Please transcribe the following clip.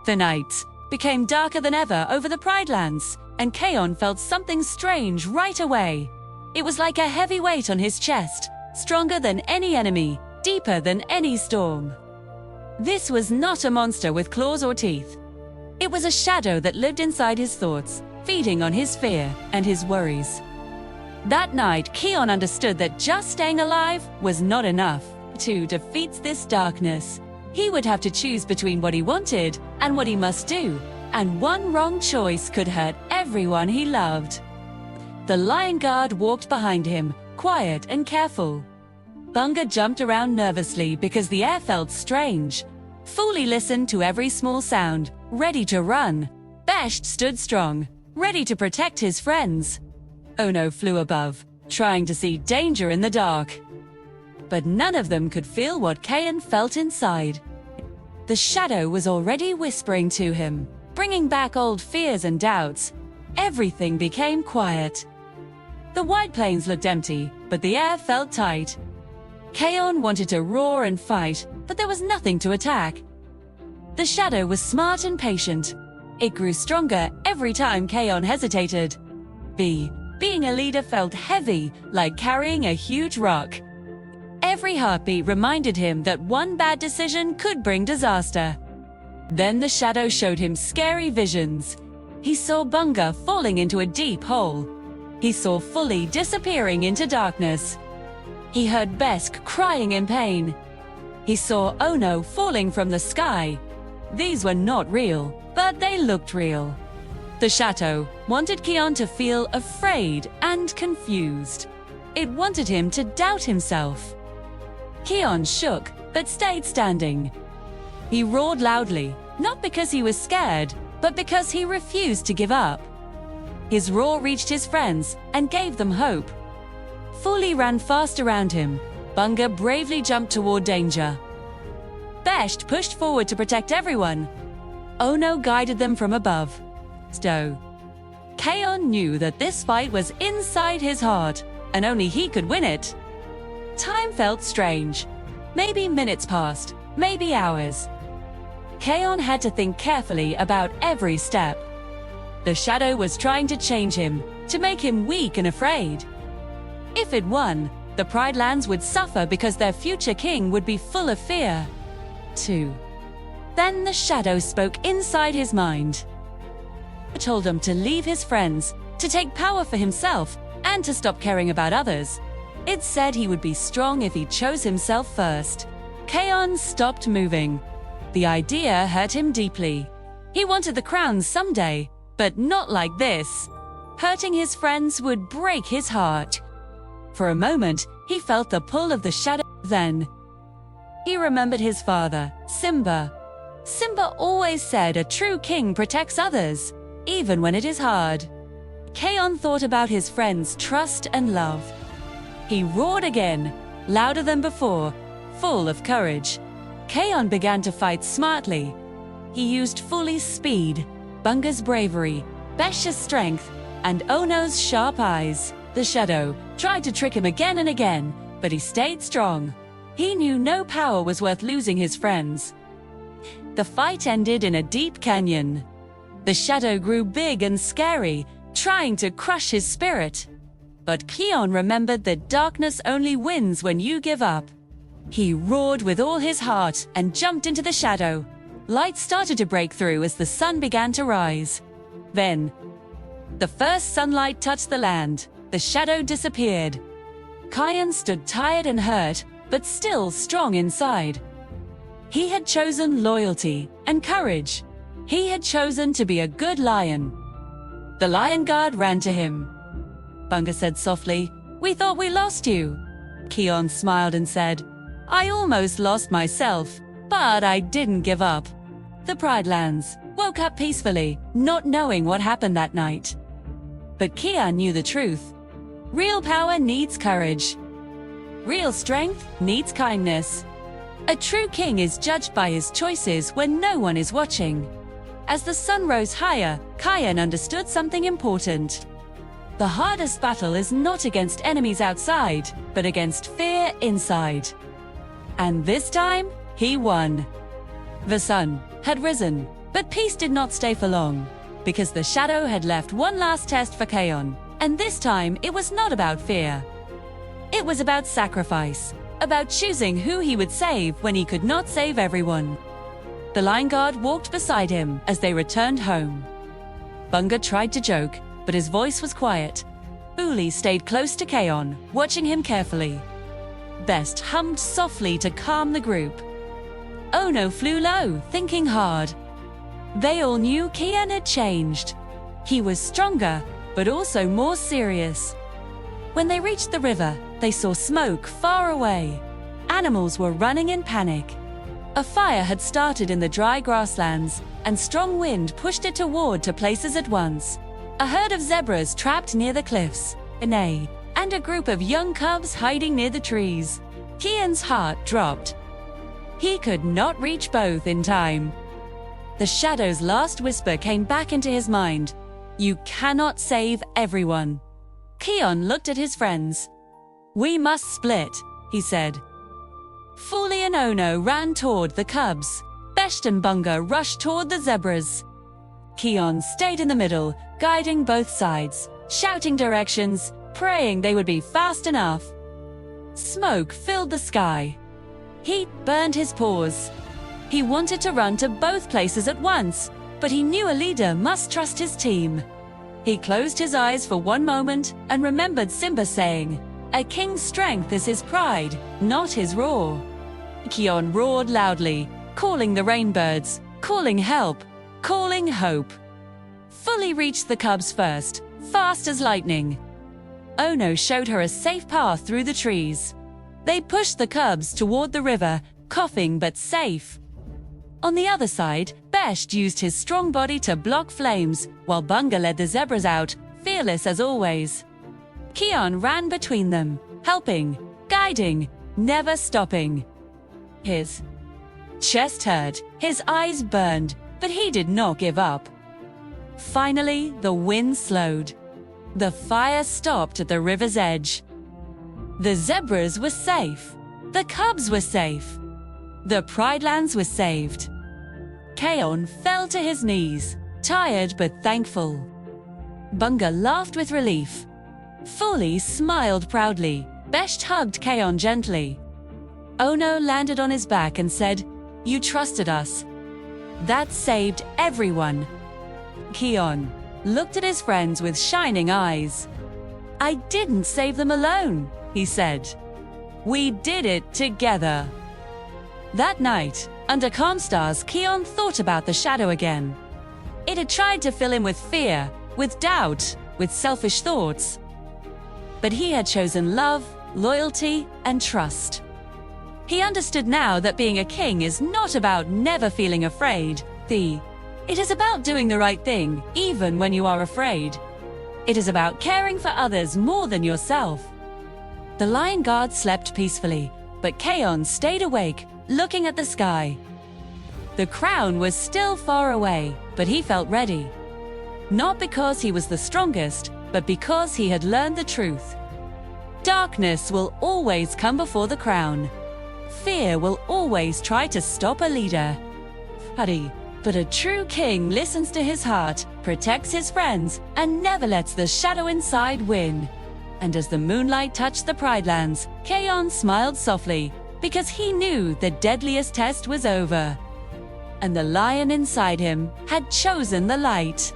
The night became darker than ever over the Pride Lands, and Kion felt something strange right away. It was like a heavy weight on his chest, stronger than any enemy, deeper than any storm. This was not a monster with claws or teeth. It was a shadow that lived inside his thoughts, feeding on his fear and his worries. That night, Kion understood that just staying alive was not enough. To defeat this darkness, he would have to choose between what he wanted and what he must do, and one wrong choice could hurt everyone he loved. The Lion Guard walked behind him, quiet and careful. Bunga jumped around nervously because the air felt strange. Fully listened to every small sound, ready to run. Besht stood strong, ready to protect his friends. Ono flew above, trying to see danger in the dark. But none of them could feel what Kion felt inside. The shadow was already whispering to him, bringing back old fears and doubts. Everything became quiet. The wide plains looked empty, but the air felt tight. Kion wanted to roar and fight, but there was nothing to attack. The shadow was smart and patient. It grew stronger every time Kion hesitated. Being a leader felt heavy, like carrying a huge rock. Every heartbeat reminded him that one bad decision could bring disaster. Then the shadow showed him scary visions. He saw Bunga falling into a deep hole. He saw Fully disappearing into darkness. He heard Besk crying in pain. He saw Ono falling from the sky. These were not real, but they looked real. The shadow wanted Kion to feel afraid and confused. It wanted him to doubt himself. Kion shook, but stayed standing. He roared loudly, not because he was scared, but because he refused to give up. His roar reached his friends and gave them hope. Fully ran fast around him. Bunga bravely jumped toward danger. Besht pushed forward to protect everyone. Ono guided them from above. Kion knew that this fight was inside his heart, and only he could win it. Time felt strange. Maybe minutes passed, maybe hours. Kion had to think carefully about every step. The shadow was trying to change him, to make him weak and afraid. If it won, the Pride Lands would suffer because their future king would be full of fear. Then the shadow spoke inside his mind. It told him to leave his friends, to take power for himself, and to stop caring about others. It said he would be strong if he chose himself first. Kion stopped moving. The idea hurt him deeply. He wanted the crown someday, but not like this. Hurting his friends would break his heart. For a moment, he felt the pull of the shadow. Then, he remembered his father, Simba. Simba always said a true king protects others, even when it is hard. Kion thought about his friends' trust and love. He roared again, louder than before, full of courage. Kion began to fight smartly. He used Fully's speed, Bunga's bravery, Besh's strength, and Ono's sharp eyes. The shadow tried to trick him again and again, but he stayed strong. He knew no power was worth losing his friends. The fight ended in a deep canyon. The shadow grew big and scary, trying to crush his spirit. But Kion remembered that darkness only wins when you give up. He roared with all his heart and jumped into the shadow. Light started to break through as the sun began to rise. Then, the first sunlight touched the land. The shadow disappeared. Kion stood tired and hurt, but still strong inside. He had chosen loyalty and courage. He had chosen to be a good lion. The Lion Guard ran to him. Bunga said softly, "We thought we lost you." Kion smiled and said, "I almost lost myself, but I didn't give up." The Pride Lands woke up peacefully, not knowing what happened that night. But Kion knew the truth. Real power needs courage. Real strength needs kindness. A true king is judged by his choices when no one is watching. As the sun rose higher, Kion understood something important. The hardest battle is not against enemies outside, but against fear inside. And this time, he won. The sun had risen. But peace did not stay for long, because the shadow had left one last test for Kion, and this time it was not about fear. It was about sacrifice, about choosing who he would save when he could not save everyone. The lion guard walked beside him as they returned home. Bunga tried to joke, but his voice was quiet. Uli stayed close to Kion, watching him carefully. Best hummed softly to calm the group. Ono flew low, thinking hard. They all knew Kion had changed. He was stronger, but also more serious. When they reached the river, they saw smoke far away. Animals were running in panic. A fire had started in the dry grasslands, and strong wind pushed it toward to places at once. A herd of zebras trapped near the cliffs, and a group of young cubs hiding near the trees. Kion's heart dropped. He could not reach both in time. The shadow's last whisper came back into his mind. You cannot save everyone. Kion looked at his friends. We must split, he said. Fuli and Ono ran toward the cubs. Besht and Bunga rushed toward the zebras. Kion stayed in the middle, guiding both sides, shouting directions, praying they would be fast enough. Smoke filled the sky. Heat burned his paws. He wanted to run to both places at once, but he knew a leader must trust his team. He closed his eyes for one moment and remembered Simba saying, "A king's strength is his pride, not his roar." Kion roared loudly, calling the rainbirds, calling help, calling hope. Fuli reached the cubs first, fast as lightning. Ono showed her a safe path through the trees. They pushed the cubs toward the river, coughing but safe. On the other side, Besht used his strong body to block flames, while Bunga led the zebras out, fearless as always. Kion ran between them, helping, guiding, never stopping. His chest hurt, his eyes burned, but he did not give up. Finally, the wind slowed. The fire stopped at the river's edge. The zebras were safe. The cubs were safe. The Pridelands were saved. Kion fell to his knees, tired but thankful. Bunga laughed with relief. Fuli smiled proudly. Besht hugged Kion gently. Ono landed on his back and said, "You trusted us." That saved everyone. Kion looked at his friends with shining eyes. "I didn't save them alone," he said. "We did it together." That night, under calm stars, Kion thought about the shadow again. It had tried to fill him with fear, with doubt, with selfish thoughts. But he had chosen love, loyalty, and trust. He understood now that being a king is not about never feeling afraid. It is about doing the right thing, even when you are afraid. It is about caring for others more than yourself. The lion guard slept peacefully, but Kion stayed awake, looking at the sky. The crown was still far away, but he felt ready. Not because he was the strongest, but because he had learned the truth. Darkness will always come before the crown. Fear will always try to stop a leader. But a true king listens to his heart, protects his friends, and never lets the shadow inside win. And as the moonlight touched the Pridelands, Kion smiled softly, because he knew the deadliest test was over. And the lion inside him had chosen the light.